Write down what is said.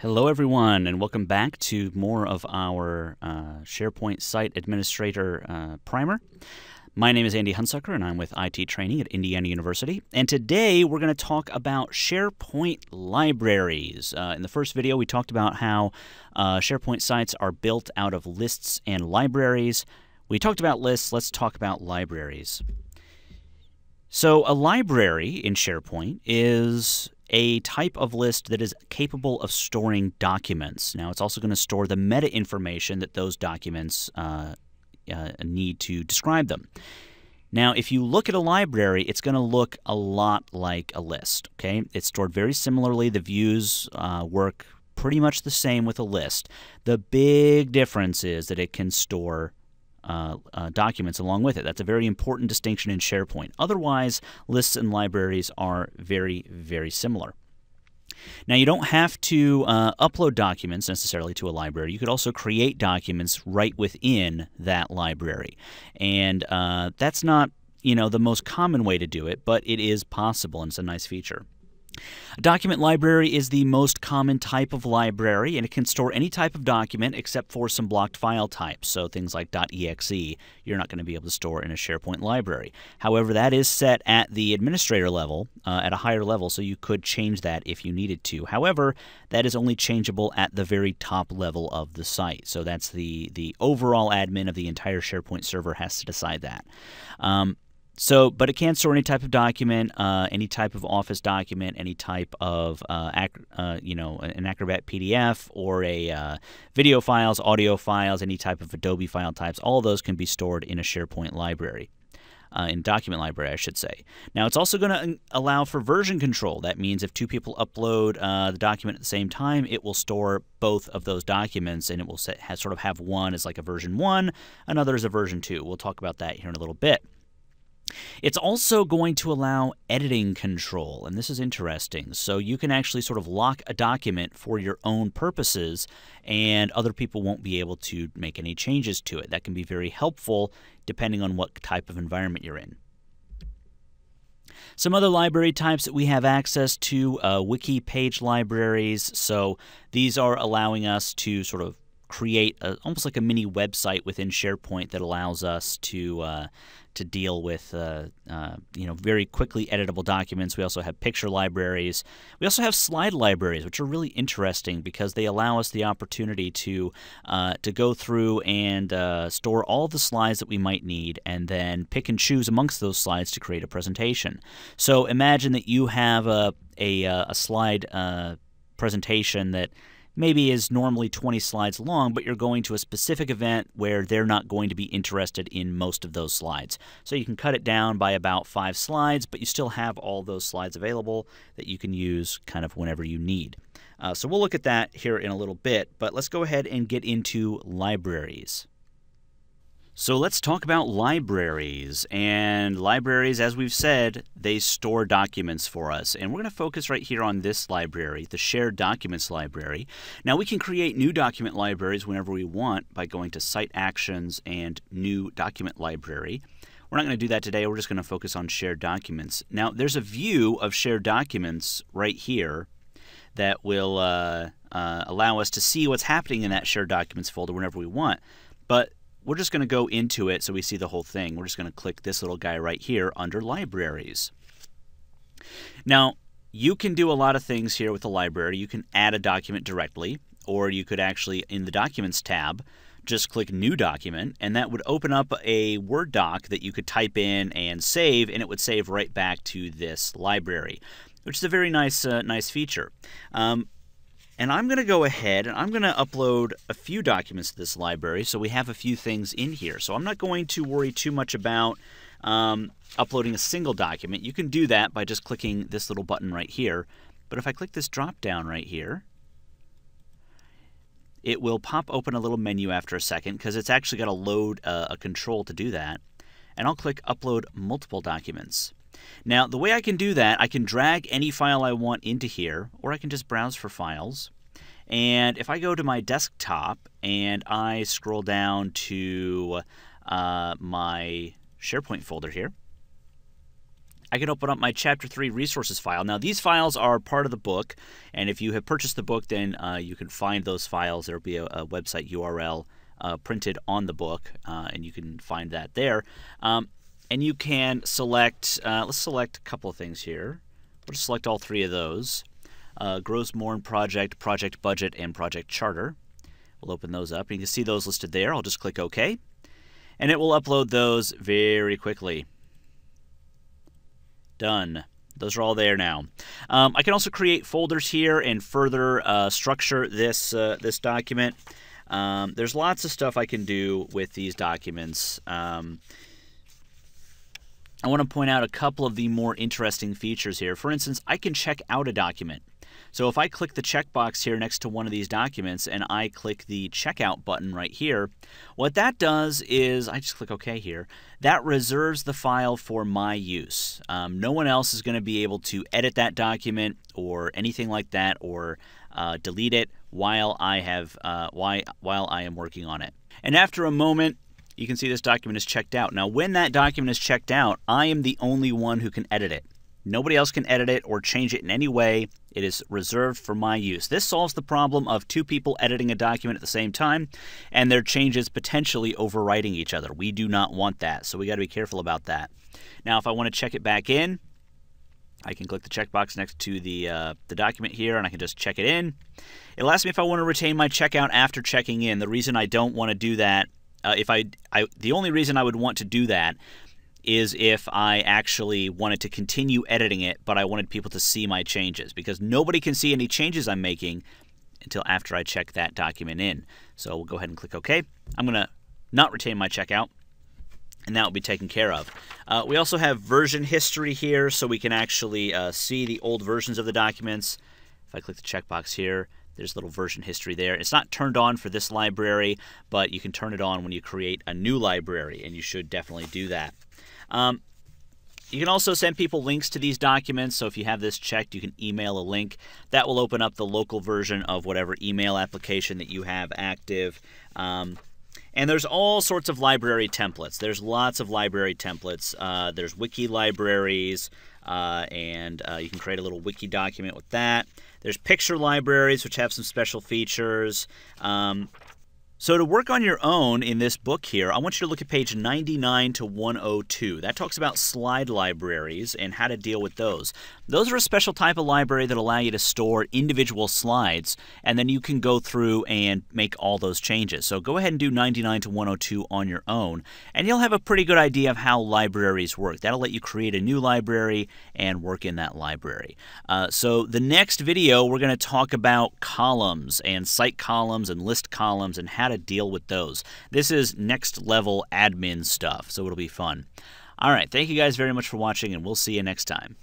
Hello everyone, and welcome back to more of our SharePoint Site Administrator Primer. My name is Andy Hunsucker, and I'm with IT Training at Indiana University. And today we're going to talk about SharePoint libraries. In the first video, we talked about how SharePoint sites are built out of lists and libraries. We talked about lists. Let's talk about libraries. So a library in SharePoint is a type of list that is capable of storing documents. Now, it's also going to store the meta information that those documents need to describe them. Now, if you look at a library, it's going to look a lot like a list. Okay, it's stored very similarly. The views work pretty much the same with a list. The big difference is that it can store documents along with it. That's a very important distinction in SharePoint. Otherwise, lists and libraries are very, very similar. Now, you don't have to upload documents necessarily to a library. You could also create documents right within that library. And that's not, the most common way to do it, but it is possible, and it's a nice feature. A document library is the most common type of library, and it can store any type of document except for some blocked file types. So things like .exe, you're not going to be able to store in a SharePoint library. However, that is set at the administrator level, at a higher level, so you could change that if you needed to. However, that is only changeable at the very top level of the site. So that's the overall admin of the entire SharePoint server has to decide that. But it can store any type of document, any type of Office document, any type of, an Acrobat PDF or a video files, audio files, any type of Adobe file types. All of those can be stored in a SharePoint library, in document library, I should say. Now, it's also going to allow for version control. That means if two people upload the document at the same time, it will store both of those documents, and it will sort of have one as like a version 1, another as a version 2. We'll talk about that here in a little bit. It's also going to allow editing control, and this is interesting. So you can actually sort of lock a document for your own purposes, and other people won't be able to make any changes to it. That can be very helpful depending on what type of environment you're in. Some other library types that we have access to, wiki page libraries. So these are allowing us to sort of create almost like a mini website within SharePoint that allows us to deal with very quickly editable documents. We also have picture libraries. We also have slide libraries, which are really interesting because they allow us the opportunity to go through and store all the slides that we might need, and then pick and choose amongst those slides to create a presentation. So imagine that you have a slide presentation that maybe is normally 20 slides long, but you're going to a specific event where they're not going to be interested in most of those slides. So you can cut it down by about 5 slides, but you still have all those slides available that you can use kind of whenever you need. So we'll look at that here in a little bit, but let's go ahead and get into libraries. So let's talk about libraries. And libraries, as we've said, they store documents for us. And we're going to focus right here on this library, the Shared Documents library. Now, we can create new document libraries whenever we want by going to Site Actions and New Document Library. We're not going to do that today. We're just going to focus on Shared Documents. Now, there's a view of Shared Documents right here that will allow us to see what's happening in that Shared Documents folder whenever we want. But we're just going to go into it so we see the whole thing. We're just going to click this little guy right here under Libraries. Now, you can do a lot of things here with the library. You can add a document directly, or you could actually, in the Documents tab, just click New Document, and that would open up a Word doc that you could type in and save, and it would save right back to this library, which is a very nice feature. And I'm going to go ahead and I'm going to upload a few documents to this library, so we have a few things in here. So I'm not going to worry too much about uploading a single document. You can do that by just clicking this little button right here. But if I click this drop down right here, it will pop open a little menu after a second because it's actually got to load a control to do that. And I'll click Upload Multiple Documents. Now, the way I can do that, I can drag any file I want into here, or I can just browse for files. And if I go to my desktop and I scroll down to my SharePoint folder here, I can open up my Chapter 3 resources file. Now, these files are part of the book, and if you have purchased the book, then you can find those files. There will be a website URL printed on the book, and you can find that there. And you can select, let's select a couple of things here. We'll just select all 3 of those. Gross Mourn Project, Project Budget, and Project Charter. We'll open those up. You can see those listed there. I'll just click OK. And it will upload those very quickly. Done. Those are all there now. I can also create folders here and further structure this document. There's lots of stuff I can do with these documents. I want to point out a couple of the more interesting features here. For instance, I can check out a document. So if I click the checkbox here next to one of these documents and I click the checkout button right here, what that does is, I just click OK here, that reserves the file for my use. No one else is going to be able to edit that document or anything like that, or delete it while I am working on it. And after a moment, you can see this document is checked out. Now, when that document is checked out, I am the only one who can edit it. Nobody else can edit it or change it in any way. It is reserved for my use. This solves the problem of 2 people editing a document at the same time and their changes potentially overwriting each other. We do not want that, so we got to be careful about that. Now, if I want to check it back in, I can click the checkbox next to the document here, and I can just check it in. It'll ask me if I want to retain my checkout after checking in. The reason I don't want to do that, the only reason I would want to do that is if I actually wanted to continue editing it, but I wanted people to see my changes, because nobody can see any changes I'm making until after I check that document in. So we'll go ahead and click OK. I'm going to not retain my checkout, and that will be taken care of. We also have version history here, so we can actually see the old versions of the documents. If I click the checkbox here, there's a little version history there. It's not turned on for this library, but you can turn it on when you create a new library, and you should definitely do that. You can also send people links to these documents, so if you have this checked, you can email a link. That will open up the local version of whatever email application that you have active. And there's all sorts of library templates. There's lots of library templates. There's wiki libraries, and you can create a little wiki document with that. There's picture libraries, which have some special features. So to work on your own in this book here, I want you to look at page 99 to 102. That talks about slide libraries and how to deal with those. Those are a special type of library that allow you to store individual slides, and then you can go through and make all those changes. So go ahead and do 99 to 102 on your own, and you'll have a pretty good idea of how libraries work. That'll let you create a new library and work in that library. So the next video, we're going to talk about columns and cite columns and list columns and how to deal with those. This is next level admin stuff, so it'll be fun. All right, thank you guys very much for watching, and we'll see you next time.